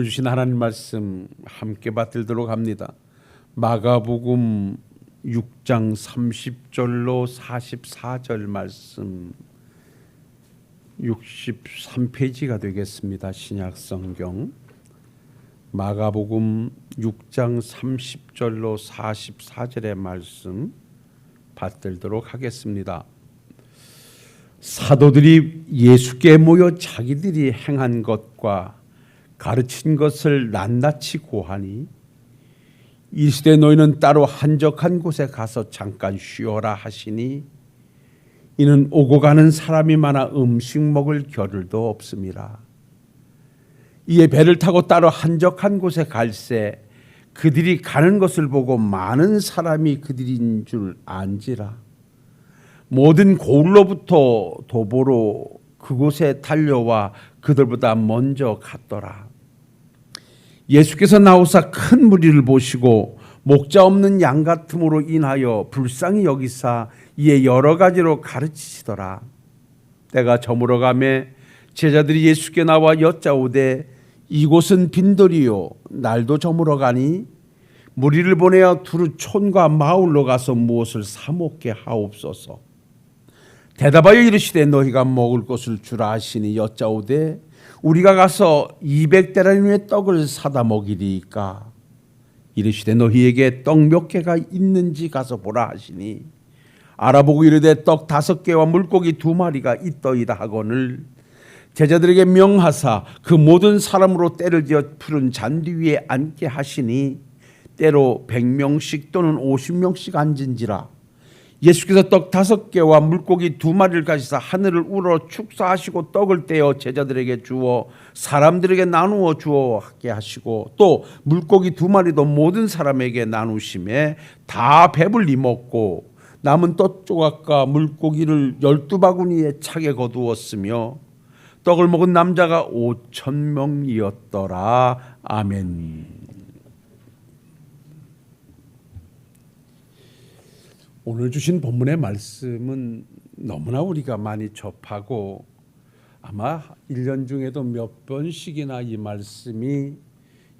오늘 주신 하나님 말씀 함께 받들도록 합니다. 마가복음 6장 30절로 44절 말씀 63페이지가 되겠습니다. 신약성경 마가복음 6장 30절로 44절의 말씀 받들도록 하겠습니다. 사도들이 예수께 모여 자기들이 행한 것과 가르친 것을 낱낱이 고하니 이르시되 너희는 따로 한적한 곳에 가서 잠깐 쉬어라 하시니 이는 오고 가는 사람이 많아 음식 먹을 겨를도 없음이라. 이에 배를 타고 따로 한적한 곳에 갈새 그들이 가는 것을 보고 많은 사람이 그들인 줄 안지라. 모든 고을로부터 도보로 그곳에 달려와 그들보다 먼저 갔더라. 예수께서 나오사 큰 무리를 보시고 목자 없는 양 같음으로 인하여 불쌍히 여기사 이에 여러 가지로 가르치시더라. 때가 저물어 가매 제자들이 예수께 나와 여짜오되 이곳은 빈들이요 날도 저물어 가니 무리를 보내어 두루 촌과 마을로 가서 무엇을 사 먹게 하옵소서. 대답하여 이르시되 너희가 먹을 것을 주라 하시니 여짜오되 우리가 가서 200데나리온의 떡을 사다 먹이리이까. 이르시되 너희에게 떡 몇 개가 있는지 가서 보라 하시니 알아보고 이르되 떡 5개와 물고기 2마리가 있더이다 하거늘 제자들에게 명하사 그 모든 사람으로 때를 지어 푸른 잔디 위에 앉게 하시니 때로 100명씩 또는 50명씩 앉은지라. 예수께서 떡 5개와 물고기 2마리를 가지사 하늘을 우러 축사하시고 떡을 떼어 제자들에게 주어 사람들에게 나누어 주어게 하시고 또 물고기 2마리도 모든 사람에게 나누심에 다 배불리 먹고 남은 떡 조각과 물고기를 12바구니에 차게 거두었으며 떡을 먹은 남자가 5,000명이었더라. 아멘. 오늘 주신 본문의 말씀은 너무나 우리가 많이 접하고 아마 1년 중에도 몇 번씩이나 이 말씀이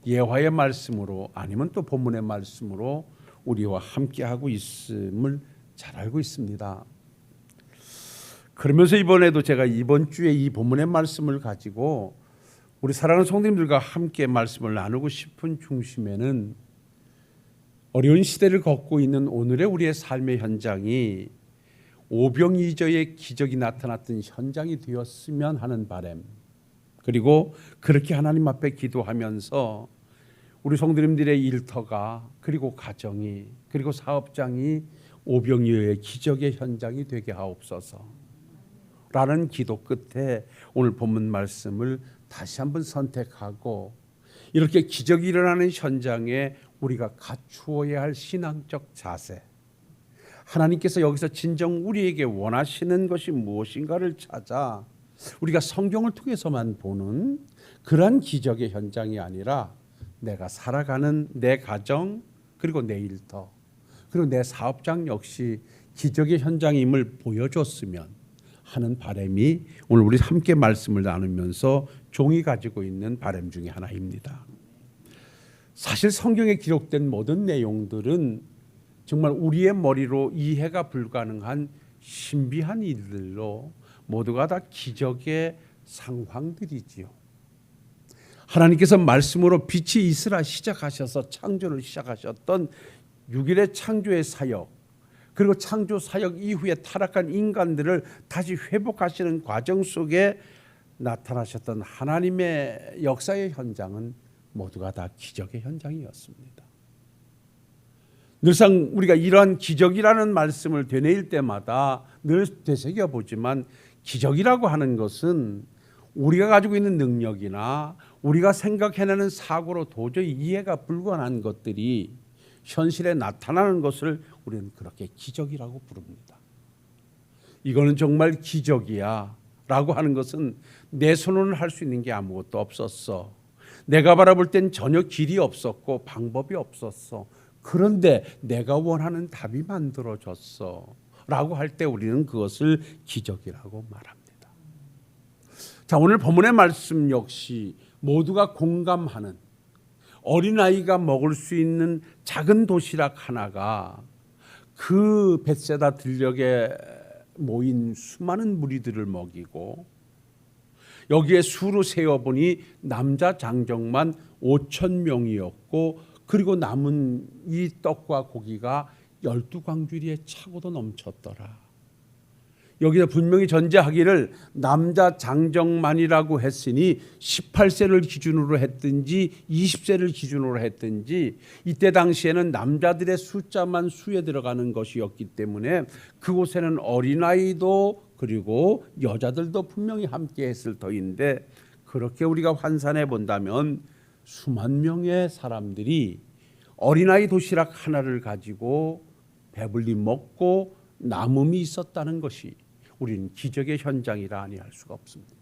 예화의 말씀으로 아니면 또 본문의 말씀으로 우리와 함께하고 있음을 잘 알고 있습니다. 그러면서 이번에도 제가 이번 주에 이 본문의 말씀을 가지고 우리 사랑하는 성도님들과 함께 말씀을 나누고 싶은 중심에는 어려운 시대를 걷고 있는 오늘의 우리의 삶의 현장이 오병이어의 기적이 나타났던 현장이 되었으면 하는 바람, 그리고 그렇게 하나님 앞에 기도하면서 우리 성도님들의 일터가 그리고 가정이 그리고 사업장이 오병이어의 기적의 현장이 되게 하옵소서 라는 기도 끝에 오늘 본문 말씀을 다시 한번 선택하고 이렇게 기적이 일어나는 현장에 우리가 갖추어야 할 신앙적 자세, 하나님께서 여기서 진정 우리에게 원하시는 것이 무엇인가를 찾아 우리가 성경을 통해서만 보는 그러한 기적의 현장이 아니라 내가 살아가는 내 가정 그리고 내 일터 그리고 내 사업장 역시 기적의 현장임을 보여줬으면 하는 바람이 오늘 우리 함께 말씀을 나누면서 종이 가지고 있는 바람 중에 하나입니다. 사실 성경에 기록된 모든 내용들은 정말 우리의 머리로 이해가 불가능한 신비한 일들로 모두가 다 기적의 상황들이지요. 하나님께서 말씀으로 빛이 있으라 시작하셔서 창조를 시작하셨던 6일의 창조의 사역, 그리고 창조 사역 이후에 타락한 인간들을 다시 회복하시는 과정 속에 나타나셨던 하나님의 역사의 현장은 모두가 다 기적의 현장이었습니다. 늘상 우리가 이러한 기적이라는 말씀을 되뇌일 때마다 늘 되새겨보지만 기적이라고 하는 것은 우리가 가지고 있는 능력이나 우리가 생각해내는 사고로 도저히 이해가 불가능한 것들이 현실에 나타나는 것을 우리는 그렇게 기적이라고 부릅니다. 이거는 정말 기적이야 라고 하는 것은 내 손으로는 할 수 있는 게 아무것도 없었어. 내가 바라볼 땐 전혀 길이 없었고 방법이 없었어. 그런데 내가 원하는 답이 만들어졌어 라고 할 때 우리는 그것을 기적이라고 말합니다. 자, 오늘 본문의 말씀 역시 모두가 공감하는 어린아이가 먹을 수 있는 작은 도시락 하나가 그 벳세다 들녘에 모인 수많은 무리들을 먹이고, 여기에 수로 세어보니 남자 장정만 5,000명이었고 그리고 남은 이 떡과 고기가 12광주리에 차고도 넘쳤더라. 여기서 분명히 전제하기를 남자 장정만이라고 했으니 18세를 기준으로 했든지 20세를 기준으로 했든지 이때 당시에는 남자들의 숫자만 수에 들어가는 것이었기 때문에 그곳에는 어린아이도 그리고 여자들도 분명히 함께 했을 터인데, 그렇게 우리가 환산해 본다면 수만 명의 사람들이 어린아이 도시락 하나를 가지고 배불리 먹고 남음이 있었다는 것이 우리는 기적의 현장이라 아니할 수가 없습니다.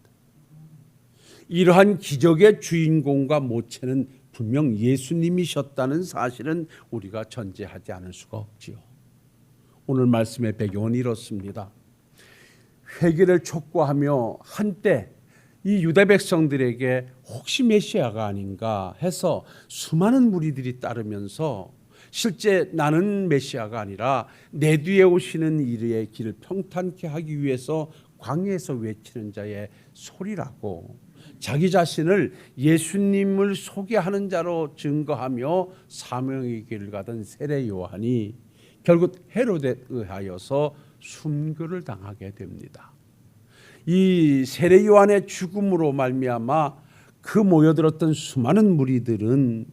이러한 기적의 주인공과 모체는 분명 예수님이셨다는 사실은 우리가 전제하지 않을 수가 없지요. 오늘 말씀의 배경은 이렇습니다. 회개를 촉구하며 한때 이 유대 백성들에게 혹시 메시아가 아닌가 해서 수많은 무리들이 따르면서 실제 나는 메시아가 아니라 내 뒤에 오시는 이의 길을 평탄케 하기 위해서 광야에서 외치는 자의 소리라고 자기 자신을 예수님을 소개하는 자로 증거하며 사명의 길을 가던 세례 요한이 결국 헤롯에 의하여서 순교를 당하게 됩니다. 이 세례 요한의 죽음으로 말미암아 그 모여들었던 수많은 무리들은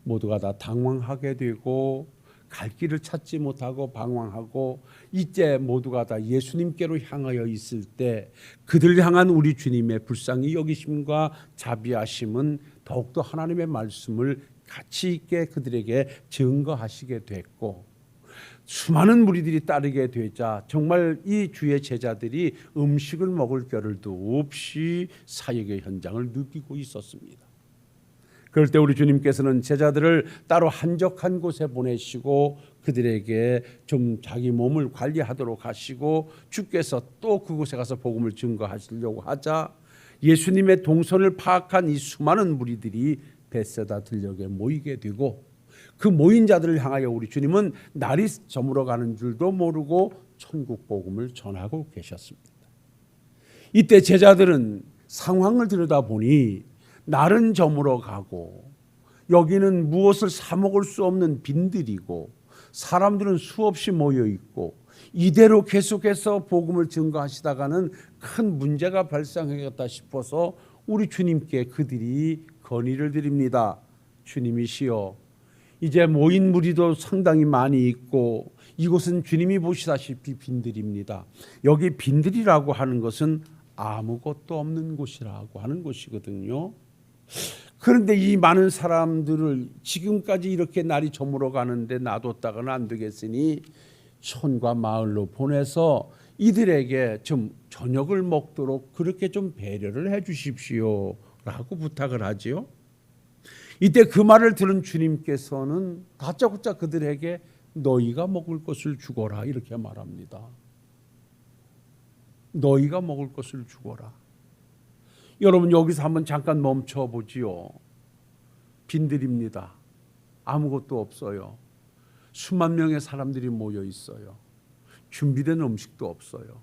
모두가 다 당황하게 되고 갈 길을 찾지 못하고 방황하고 이제 모두가 다 예수님께로 향하여 있을 때 그들 향한 우리 주님의 불쌍히 여기심과 자비하심은 더욱더 하나님의 말씀을 가치 있게 그들에게 증거하시게 됐고, 수많은 무리들이 따르게 되자 정말 이 주의 제자들이 음식을 먹을 겨를도 없이 사역의 현장을 누비고 있었습니다. 그럴 때 우리 주님께서는 제자들을 따로 한적한 곳에 보내시고 그들에게 좀 자기 몸을 관리하도록 하시고 주께서 또 그곳에 가서 복음을 증거하시려고 하자 예수님의 동선을 파악한 이 수많은 무리들이 벳세다 들녘에 모이게 되고, 그 모인 자들을 향하여 우리 주님은 날이 저물어 가는 줄도 모르고 천국 복음을 전하고 계셨습니다. 이때 제자들은 상황을 들여다보니 날은 저물어 가고 여기는 무엇을 사 먹을 수 없는 빈들이고 사람들은 수없이 모여 있고 이대로 계속해서 복음을 증거하시다가는 큰 문제가 발생하겠다 싶어서 우리 주님께 그들이 건의를 드립니다. 주님이시여, 이제 모인 무리도 상당히 많이 있고 이곳은 주님이 보시다시피 빈들입니다. 여기 빈들이라고 하는 것은 아무것도 없는 곳이라고 하는 곳이거든요. 그런데 이 많은 사람들을 지금까지 이렇게 날이 저물어 가는데 놔뒀다가는 안 되겠으니 촌과 마을로 보내서 이들에게 좀 저녁을 먹도록 그렇게 좀 배려를 해 주십시오 라고 부탁을 하지요. 이때 그 말을 들은 주님께서는 다짜고짜 그들에게 너희가 먹을 것을 주거라 이렇게 말합니다. 너희가 먹을 것을 주거라. 여러분 여기서 한번 잠깐 멈춰 보지요. 빈들입니다. 아무것도 없어요. 수만 명의 사람들이 모여 있어요. 준비된 음식도 없어요.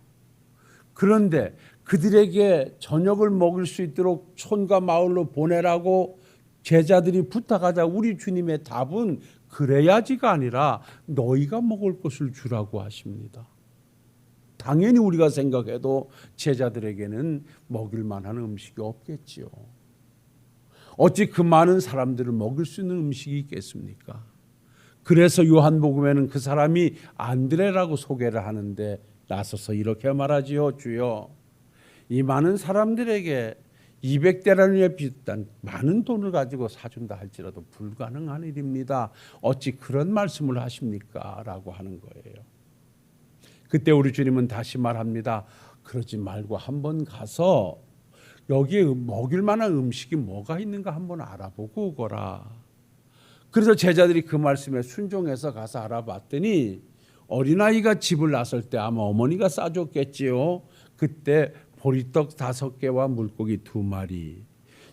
그런데 그들에게 저녁을 먹을 수 있도록 촌과 마을로 보내라고 제자들이 부탁하자 우리 주님의 답은 그래야지가 아니라 너희가 먹을 것을 주라고 하십니다. 당연히 우리가 생각해도 제자들에게는 먹일 만한 음식이 없겠지요. 어찌 그 많은 사람들을 먹일 수 있는 음식이 있겠습니까? 그래서 요한복음에는 그 사람이 안드레라고 소개를 하는데 나서서 이렇게 말하지요. 주여, 이 많은 사람들에게 200데나리온에 비슷한 많은 돈을 가지고 사준다 할지라도 불가능한 일입니다. 어찌 그런 말씀을 하십니까? 라고 하는 거예요. 그때 우리 주님은 다시 말합니다. 그러지 말고 한번 가서 여기에 먹일 만한 음식이 뭐가 있는가 한번 알아보고 오거라. 그래서 제자들이 그 말씀에 순종해서 가서 알아봤더니 어린아이가 집을 나설 때 아마 어머니가 싸줬겠지요. 그때 보리떡 5개와 물고기 2마리,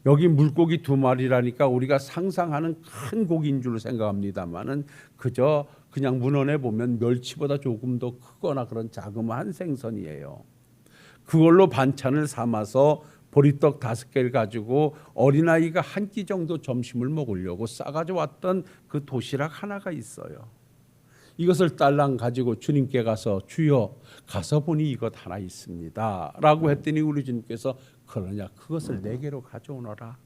여기 물고기 2마리라니까 우리가 상상하는 큰 고기인 줄 생각합니다만은 그저 그냥 문헌에 보면 멸치보다 조금 더 크거나 그런 자그마한 생선이에요. 그걸로 반찬을 삼아서 보리떡 5개를 가지고 어린아이가 한 끼 정도 점심을 먹으려고 싸가지고 왔던 그 도시락 하나가 있어요. 이것을 딸랑 가지고 주님께 가서 주여 가서 보니 이것 하나 있습니다 라고 했더니 우리 주님께서 그러냐 그것을 4개로 가져오너라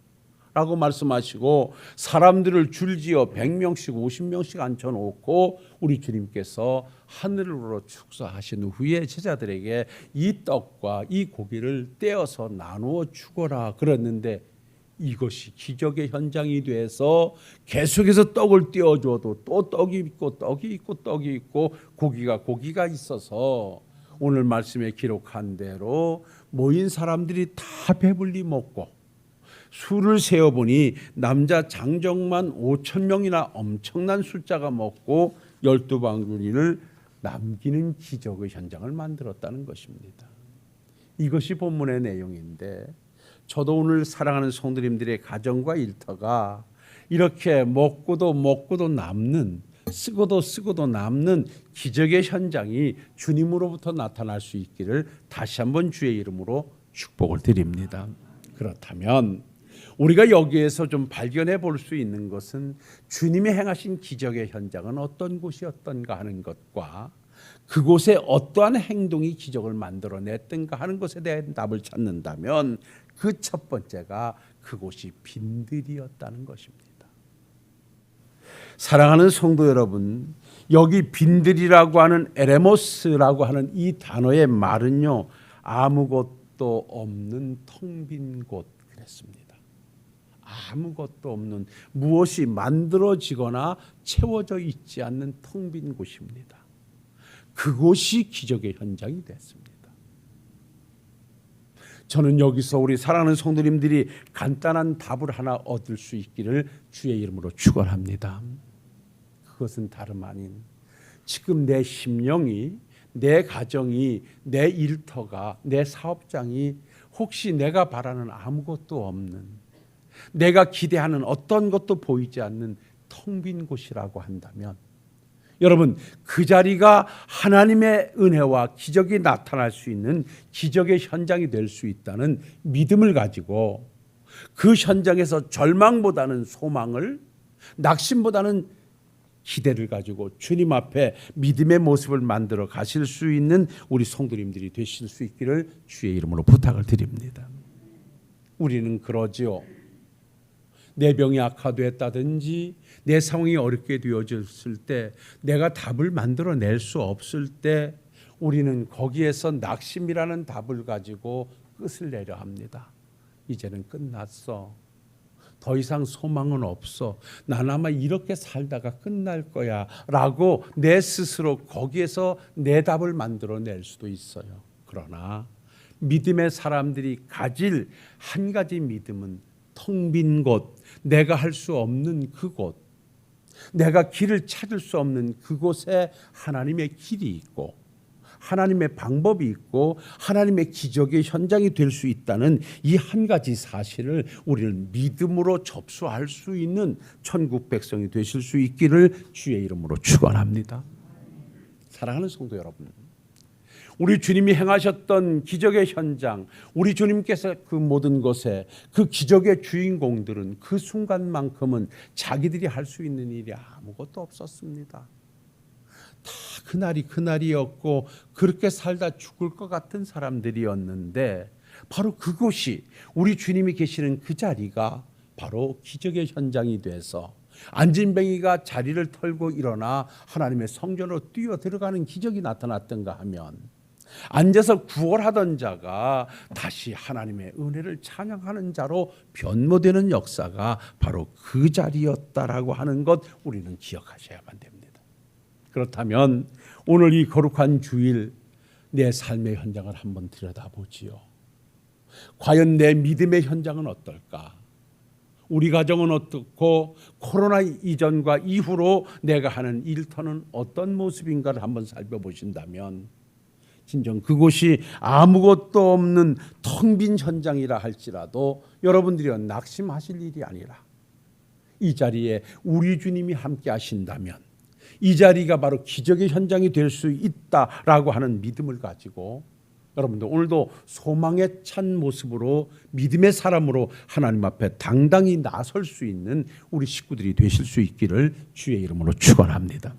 라고 말씀하시고 사람들을 줄지어 100명씩 50명씩 앉혀놓고 우리 주님께서 하늘으로 축사하신 후에 제자들에게 이 떡과 이 고기를 떼어서 나누어 주거라 그랬는데 이것이 기적의 현장이 돼서 계속해서 떡을 떼어줘도 또 떡이 있고 떡이 있고 떡이 있고 고기가 있어서 오늘 말씀에 기록한 대로 모인 사람들이 다 배불리 먹고 수를 세어보니 남자 장정만 5,000명이나 엄청난 숫자가 먹고 12바구니를 남기는 기적의 현장을 만들었다는 것입니다. 이것이 본문의 내용인데 저도 오늘 사랑하는 성도님들의 가정과 일터가 이렇게 먹고도 남는 쓰고도 남는 기적의 현장이 주님으로부터 나타날 수 있기를 다시 한번 주의 이름으로 축복을 드립니다. 그렇다면 우리가 여기에서 좀 발견해 볼 수 있는 것은 주님이 행하신 기적의 현장은 어떤 곳이었던가 하는 것과 그곳에 어떠한 행동이 기적을 만들어냈던가 하는 것에 대한 답을 찾는다면 그 첫 번째가 그곳이 빈들이었다는 것입니다. 사랑하는 성도 여러분, 여기 빈들이라고 하는 에레모스라고 하는 이 단어의 말은요, 아무것도 없는 텅 빈 곳 그랬습니다. 아무것도 없는, 무엇이 만들어지거나 채워져 있지 않는 텅 빈 곳입니다. 그곳이 기적의 현장이 됐습니다. 저는 여기서 우리 사랑하는 성도님들이 간단한 답을 하나 얻을 수 있기를 주의 이름으로 축원합니다. 그것은 다름 아닌 지금 내 심령이, 내 가정이, 내 일터가, 내 사업장이 혹시 내가 바라는 아무것도 없는, 내가 기대하는 어떤 것도 보이지 않는 텅 빈 곳이라고 한다면 여러분, 그 자리가 하나님의 은혜와 기적이 나타날 수 있는 기적의 현장이 될 수 있다는 믿음을 가지고 그 현장에서 절망보다는 소망을, 낙심보다는 기대를 가지고 주님 앞에 믿음의 모습을 만들어 가실 수 있는 우리 성도님들이 되실 수 있기를 주의 이름으로 부탁을 드립니다. 우리는 그러지요. 내 병이 악화됐다든지 내 상황이 어렵게 되어졌을 때, 내가 답을 만들어낼 수 없을 때 우리는 거기에서 낙심이라는 답을 가지고 끝을 내려 합니다. 이제는 끝났어. 더 이상 소망은 없어. 난 아마 이렇게 살다가 끝날 거야 라고 내 스스로 거기에서 내 답을 만들어낼 수도 있어요. 그러나 믿음의 사람들이 가질 한 가지 믿음은 텅 빈 곳, 내가 할 수 없는 그곳, 내가 길을 찾을 수 없는 그곳에 하나님의 길이 있고 하나님의 방법이 있고 하나님의 기적의 현장이 될 수 있다는 이 한 가지 사실을 우리는 믿음으로 접수할 수 있는 천국 백성이 되실 수 있기를 주의 이름으로 축원합니다. 사랑하는 성도 여러분, 우리 주님이 행하셨던 기적의 현장, 우리 주님께서 그 모든 것에 그 기적의 주인공들은 그 순간만큼은 자기들이 할 수 있는 일이 아무것도 없었습니다. 다 그날이 그날이었고 그렇게 살다 죽을 것 같은 사람들이었는데 바로 그곳이, 우리 주님이 계시는 그 자리가 바로 기적의 현장이 돼서 안진뱅이가 자리를 털고 일어나 하나님의 성전으로 뛰어 들어가는 기적이 나타났던가 하면, 앉아서 구걸하던 자가 다시 하나님의 은혜를 찬양하는 자로 변모되는 역사가 바로 그 자리였다라고 하는 것 우리는 기억하셔야만 됩니다. 그렇다면 오늘 이 거룩한 주일 내 삶의 현장을 한번 들여다보지요. 과연 내 믿음의 현장은 어떨까? 우리 가정은 어떻고 코로나 이전과 이후로 내가 하는 일터는 어떤 모습인가를 한번 살펴보신다면 진정 그곳이 아무것도 없는 텅 빈 현장이라 할지라도 여러분들이 낙심하실 일이 아니라 이 자리에 우리 주님이 함께 하신다면 이 자리가 바로 기적의 현장이 될 수 있다라고 하는 믿음을 가지고 여러분들 오늘도 소망에 찬 모습으로 믿음의 사람으로 하나님 앞에 당당히 나설 수 있는 우리 식구들이 되실 수 있기를 주의 이름으로 축원합니다.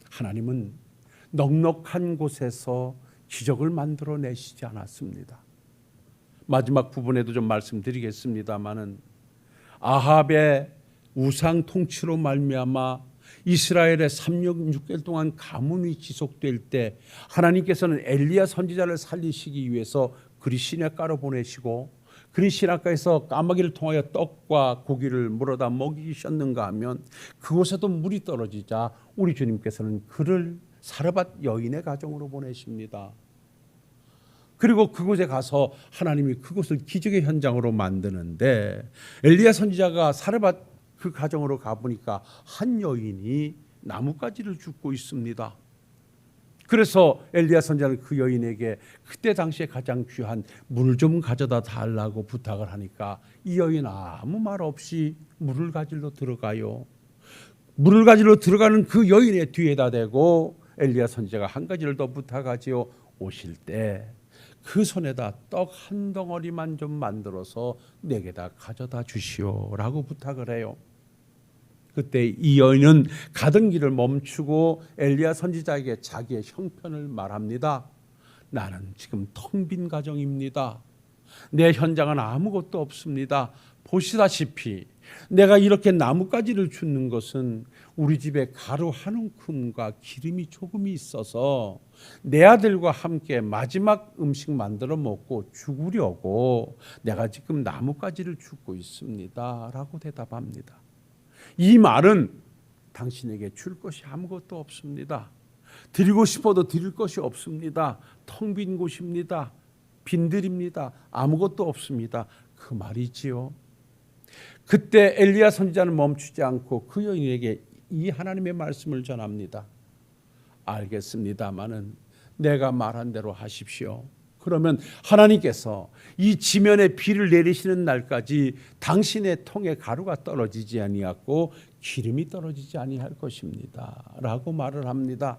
하나님은 넉넉한 곳에서 기적을 만들어내시지 않았습니다. 마지막 부분에도 좀 말씀드리겠습니다마는 아합의 우상 통치로 말미암아 이스라엘의 3년 6개월 동안 가뭄이 지속될 때 하나님께서는 엘리야 선지자를 살리시기 위해서 그리 시냇가로 보내시고 그리 시냇가에서 까마귀를 통하여 떡과 고기를 물어다 먹이셨는가 하면 그곳에도 물이 떨어지자 우리 주님께서는 그를 사르밧 여인의 가정으로 보내십니다. 그리고 그곳에 가서 하나님이 그곳을 기적의 현장으로 만드는데 엘리야 선지자가 사르밧 그 가정으로 가보니까 한 여인이 나뭇가지를 줍고 있습니다. 그래서 엘리야 선지자는 그 여인에게 그때 당시에 가장 귀한 물 좀 가져다 달라고 부탁을 하니까 이 여인 아무 말 없이 물을 가지러 들어가요. 물을 가지러 들어가는 그 여인의 뒤에다 대고 엘리야 선지자가 한 가지를 더 부탁하지요. 오실 때 그 손에다 떡 한 덩어리만 좀 만들어서 내게다 가져다 주시오라고 부탁을 해요. 그때 이 여인은 가던 길을 멈추고 엘리야 선지자에게 자기의 형편을 말합니다. 나는 지금 텅 빈 가정입니다. 내 현장은 아무것도 없습니다. 보시다시피 내가 이렇게 나뭇가지를 줍는 것은 우리 집에 가루 한 움큼과 기름이 조금이 있어서 내 아들과 함께 마지막 음식 만들어 먹고 죽으려고 내가 지금 나뭇가지를 줍고 있습니다 라고 대답합니다. 이 말은 당신에게 줄 것이 아무것도 없습니다. 드리고 싶어도 드릴 것이 없습니다. 텅 빈 곳입니다. 빈들입니다. 아무것도 없습니다. 그 말이지요. 그때 엘리야 선지자는 멈추지 않고 그 여인에게 이 하나님의 말씀을 전합니다. 알겠습니다마는 내가 말한 대로 하십시오. 그러면 하나님께서 이 지면에 비를 내리시는 날까지 당신의 통에 가루가 떨어지지 아니하고 기름이 떨어지지 아니할 것입니다 라고 말을 합니다.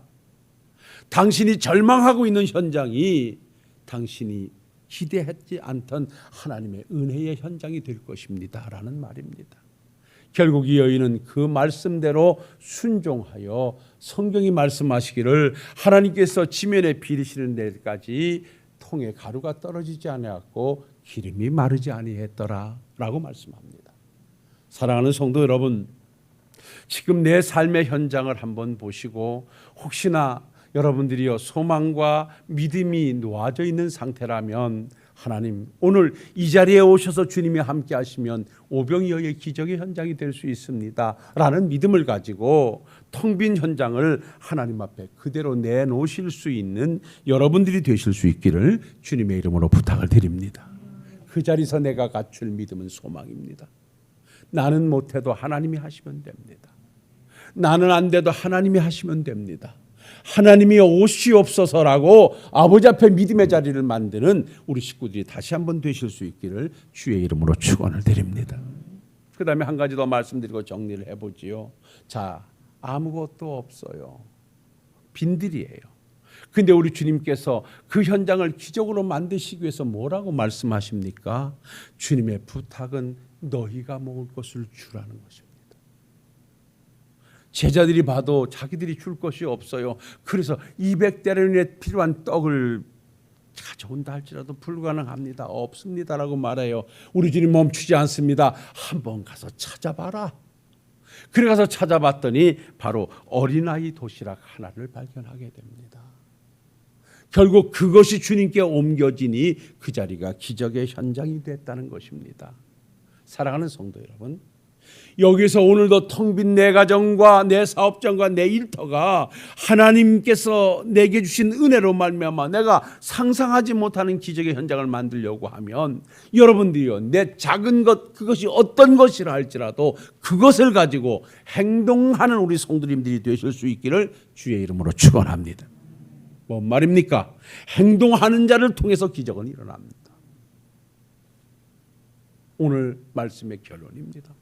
당신이 절망하고 있는 현장이 당신이 기대하지 않던 하나님의 은혜의 현장이 될 것입니다 라는 말입니다. 결국 이 여인은 그 말씀대로 순종하여 성경이 말씀하시기를 하나님께서 지면에 비리시는 날까지 통에 가루가 떨어지지 아니하고 기름이 마르지 아니했더라 라고 말씀합니다. 사랑하는 성도 여러분, 지금 내 삶의 현장을 한번 보시고 혹시나 여러분들이요 소망과 믿음이 놓아져 있는 상태라면 하나님 오늘 이 자리에 오셔서 주님이 함께 하시면 오병이어의 기적의 현장이 될 수 있습니다 라는 믿음을 가지고 텅 빈 현장을 하나님 앞에 그대로 내놓으실 수 있는 여러분들이 되실 수 있기를 주님의 이름으로 부탁을 드립니다. 그 자리에서 내가 갖출 믿음은 소망입니다. 나는 못해도 하나님이 하시면 됩니다. 나는 안 돼도 하나님이 하시면 됩니다. 하나님이 오시옵소서라고 아버지 앞에 믿음의 자리를 만드는 우리 식구들이 다시 한번 되실 수 있기를 주의 이름으로 축원을 드립니다. 그 다음에 한 가지 더 말씀드리고 정리를 해보지요. 자, 아무것도 없어요. 빈들이에요. 근데 우리 주님께서 그 현장을 기적으로 만드시기 위해서 뭐라고 말씀하십니까? 주님의 부탁은 너희가 먹을 것을 주라는 것입니다. 제자들이 봐도 자기들이 줄 것이 없어요. 그래서 200대련에 필요한 떡을 가져온다 할지라도 불가능합니다. 없습니다라고 말해요. 우리 주님 멈추지 않습니다. 한번 가서 찾아봐라. 그래 가서 찾아봤더니 바로 어린아이 도시락 하나를 발견하게 됩니다. 결국 그것이 주님께 옮겨지니 그 자리가 기적의 현장이 됐다는 것입니다. 사랑하는 성도 여러분, 여기서 오늘도 텅 빈 내 가정과 내 사업장과 내 일터가 하나님께서 내게 주신 은혜로 말미암아 내가 상상하지 못하는 기적의 현장을 만들려고 하면 여러분들이요 내 작은 것 그것이 어떤 것이라 할지라도 그것을 가지고 행동하는 우리 성도님들이 되실 수 있기를 주의 이름으로 축원합니다. 뭔 말입니까? 행동하는 자를 통해서 기적은 일어납니다. 오늘 말씀의 결론입니다.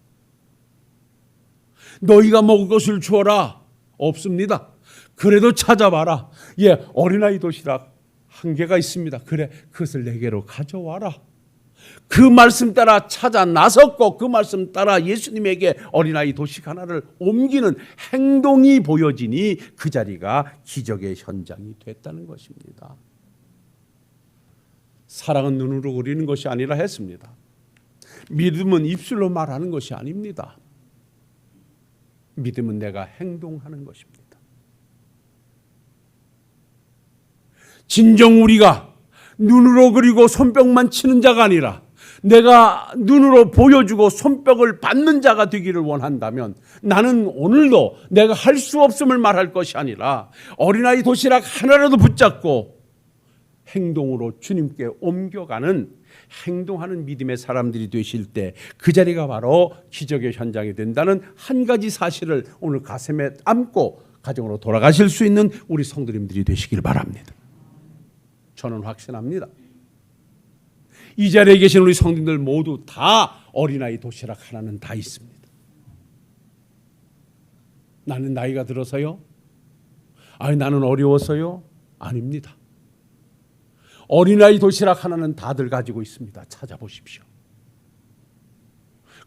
너희가 먹을 것을 주어라. 없습니다. 그래도 찾아봐라. 예, 어린아이 도시락 한 개가 있습니다. 그래, 그것을 내게로 가져와라. 그 말씀 따라 찾아 나섰고 그 말씀 따라 예수님에게 어린아이 도시락 하나를 옮기는 행동이 보여지니 그 자리가 기적의 현장이 됐다는 것입니다. 사랑은 눈으로 그리는 것이 아니라 했습니다. 믿음은 입술로 말하는 것이 아닙니다. 믿음은 내가 행동하는 것입니다. 진정 우리가 눈으로 그리고 손뼉만 치는 자가 아니라 내가 눈으로 보여주고 손뼉을 받는 자가 되기를 원한다면 나는 오늘도 내가 할 수 없음을 말할 것이 아니라 어린아이 도시락 하나라도 붙잡고 행동으로 주님께 옮겨가는 행동하는 믿음의 사람들이 되실 때 그 자리가 바로 기적의 현장이 된다는 한 가지 사실을 오늘 가슴에 안고 가정으로 돌아가실 수 있는 우리 성도님들이 되시길 바랍니다. 저는 확신합니다. 이 자리에 계신 우리 성도님들 모두 다 어린아이 도시락 하나는 다 있습니다. 나는 나이가 들어서요? 아니 나는 어려워서요? 아닙니다. 어린아이 도시락 하나는 다들 가지고 있습니다. 찾아보십시오.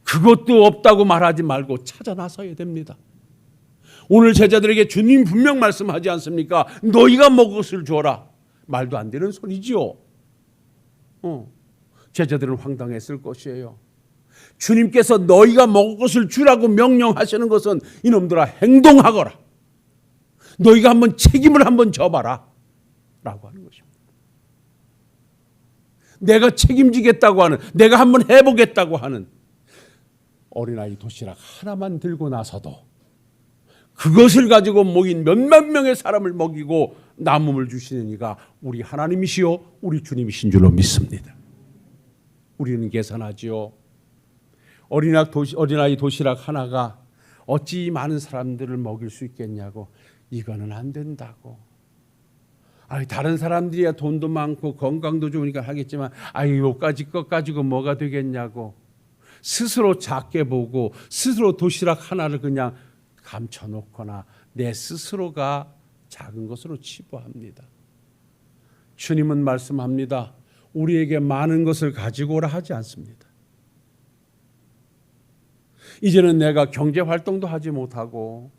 그것도 없다고 말하지 말고 찾아 나서야 됩니다. 오늘 제자들에게 주님 분명 말씀하지 않습니까? 너희가 먹을 것을 주어라. 말도 안 되는 소리지요. 제자들은 황당했을 것이에요. 주님께서 너희가 먹을 것을 주라고 명령하시는 것은 이놈들아 행동하거라. 너희가 한번 책임을 한번 져봐라 라고 하는 것입니다. 내가 책임지겠다고 하는, 내가 한번 해보겠다고 하는 어린아이 도시락 하나만 들고 나서도 그것을 가지고 모인 몇몇 명의 사람을 먹이고 남음을 주시는 이가 우리 하나님이시요 우리 주님이신 줄로 믿습니다. 우리는 계산하지요. 어린아이 도시락 하나가 어찌 많은 사람들을 먹일 수 있겠냐고. 이거는 안 된다고. 다른 사람들이야 돈도 많고 건강도 좋으니까 하겠지만 요까지 것 가지고 뭐가 되겠냐고. 스스로 작게 보고 스스로 도시락 하나를 그냥 감춰놓거나 내 스스로가 작은 것으로 치부합니다. 주님은 말씀합니다. 우리에게 많은 것을 가지고 오라 하지 않습니다. 이제는 내가 경제활동도 하지 못하고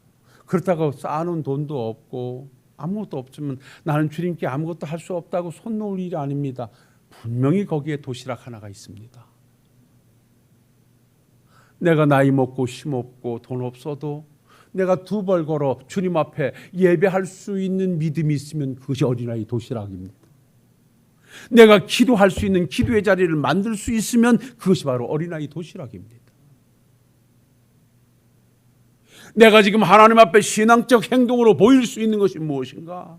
그렇다고 쌓아놓은 돈도 없고 아무것도 없지만 나는 주님께 아무것도 할 수 없다고 손 놓을 일이 아닙니다. 분명히 거기에 도시락 하나가 있습니다. 내가 나이 먹고 힘없고 돈 없어도 내가 두 벌 걸어 주님 앞에 예배할 수 있는 믿음이 있으면 그것이 어린아이 도시락입니다. 내가 기도할 수 있는 기도의 자리를 만들 수 있으면 그것이 바로 어린아이 도시락입니다. 내가 지금 하나님 앞에 신앙적 행동으로 보일 수 있는 것이 무엇인가?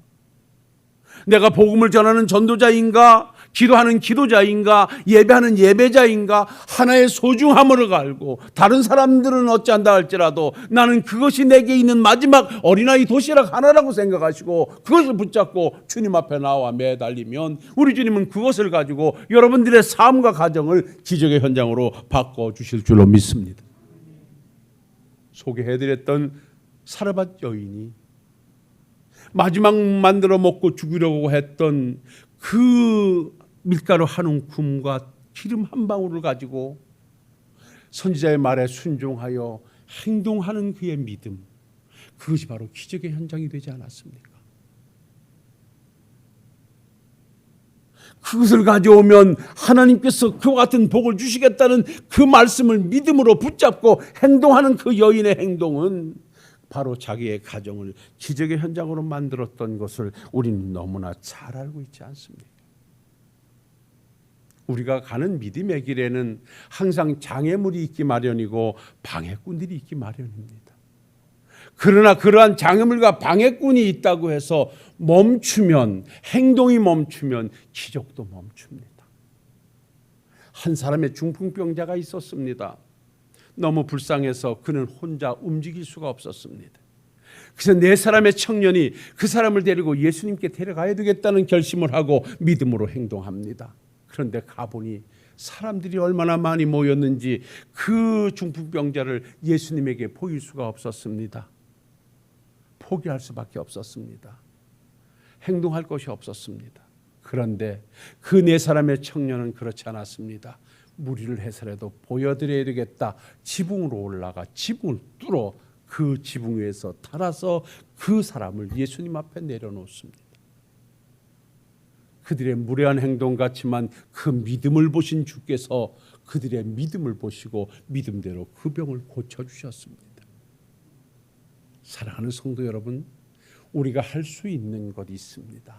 내가 복음을 전하는 전도자인가? 기도하는 기도자인가? 예배하는 예배자인가? 하나의 소중함을 알고 다른 사람들은 어찌한다 할지라도 나는 그것이 내게 있는 마지막 어린아이 도시락 하나라고 생각하시고 그것을 붙잡고 주님 앞에 나와 매달리면 우리 주님은 그것을 가지고 여러분들의 삶과 가정을 기적의 현장으로 바꿔주실 줄로 믿습니다. 소개해드렸던 사르밧 여인이 마지막 만들어 먹고 죽이려고 했던 그 밀가루 한 움큼과 기름 한 방울을 가지고 선지자의 말에 순종하여 행동하는 그의 믿음, 그것이 바로 기적의 현장이 되지 않았습니까? 그것을 가져오면 하나님께서 그와 같은 복을 주시겠다는 그 말씀을 믿음으로 붙잡고 행동하는 그 여인의 행동은 바로 자기의 가정을 기적의 현장으로 만들었던 것을 우리는 너무나 잘 알고 있지 않습니까? 우리가 가는 믿음의 길에는 항상 장애물이 있기 마련이고 방해꾼들이 있기 마련입니다. 그러나 그러한 장애물과 방해꾼이 있다고 해서 멈추면, 행동이 멈추면 기적도 멈춥니다. 한 사람의 중풍병자가 있었습니다. 너무 불쌍해서 그는 혼자 움직일 수가 없었습니다. 그래서 네 사람의 청년이 그 사람을 데리고 예수님께 데려가야 되겠다는 결심을 하고 믿음으로 행동합니다. 그런데 가보니 사람들이 얼마나 많이 모였는지 그 중풍병자를 예수님에게 보일 수가 없었습니다. 포기할 수밖에 없었습니다. 행동할 것이 없었습니다. 그런데 그 네 사람의 청년은 그렇지 않았습니다. 무리를 해서라도 보여드려야 되겠다. 지붕으로 올라가 지붕을 뚫어 그 지붕 위에서 달아서 그 사람을 예수님 앞에 내려놓습니다. 그들의 무례한 행동 같지만 그 믿음을 보신 주께서 그들의 믿음을 보시고 믿음대로 그 병을 고쳐주셨습니다. 사랑하는 성도 여러분, 우리가 할 수 있는 것이 있습니다.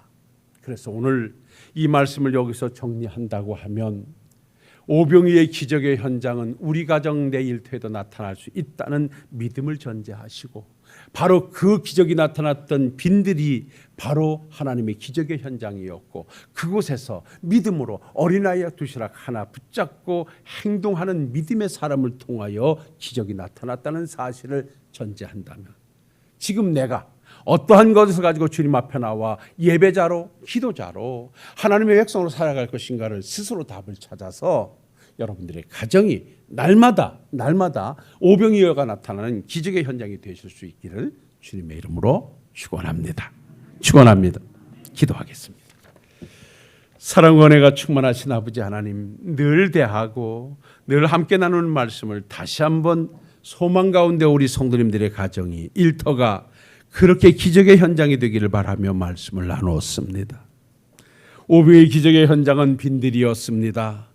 그래서 오늘 이 말씀을 여기서 정리한다고 하면 오병이의 기적의 현장은 우리 가정 내 일터에도 나타날 수 있다는 믿음을 전제하시고 바로 그 기적이 나타났던 빈들이 바로 하나님의 기적의 현장이었고 그곳에서 믿음으로 어린아이 도시락 하나 붙잡고 행동하는 믿음의 사람을 통하여 기적이 나타났다는 사실을 전제한다면 지금 내가 어떠한 것을 가지고 주님 앞에 나와 예배자로 기도자로 하나님의 백성으로 살아갈 것인가를 스스로 답을 찾아서 여러분들의 가정이 날마다 오병이어가 나타나는 기적의 현장이 되실 수 있기를 주님의 이름으로 축원합니다. 기도하겠습니다. 사랑과 은혜가 충만하신 아버지 하나님, 늘 대하고 늘 함께 나누는 말씀을 다시 한번 소망 가운데 우리 성도님들의 가정이 일터가 그렇게 기적의 현장이 되기를 바라며 말씀을 나누었습니다. 오병이의 기적의 현장은 빈들이었습니다.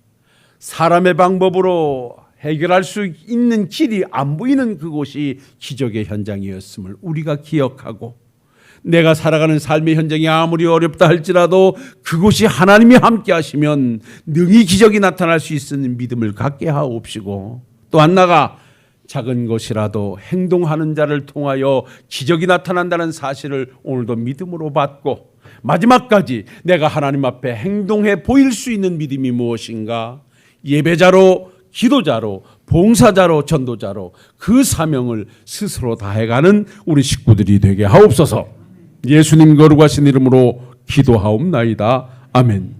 사람의 방법으로 해결할 수 있는 길이 안 보이는 그곳이 기적의 현장이었음을 우리가 기억하고 내가 살아가는 삶의 현장이 아무리 어렵다 할지라도 그곳이 하나님이 함께 하시면 능히 기적이 나타날 수 있는 믿음을 갖게 하옵시고 또한 나가 작은 것이라도 행동하는 자를 통하여 기적이 나타난다는 사실을 오늘도 믿음으로 받고 마지막까지 내가 하나님 앞에 행동해 보일 수 있는 믿음이 무엇인가 예배자로 기도자로 봉사자로 전도자로 그 사명을 스스로 다해가는 우리 식구들이 되게 하옵소서. 예수님 거룩하신 이름으로 기도하옵나이다. 아멘.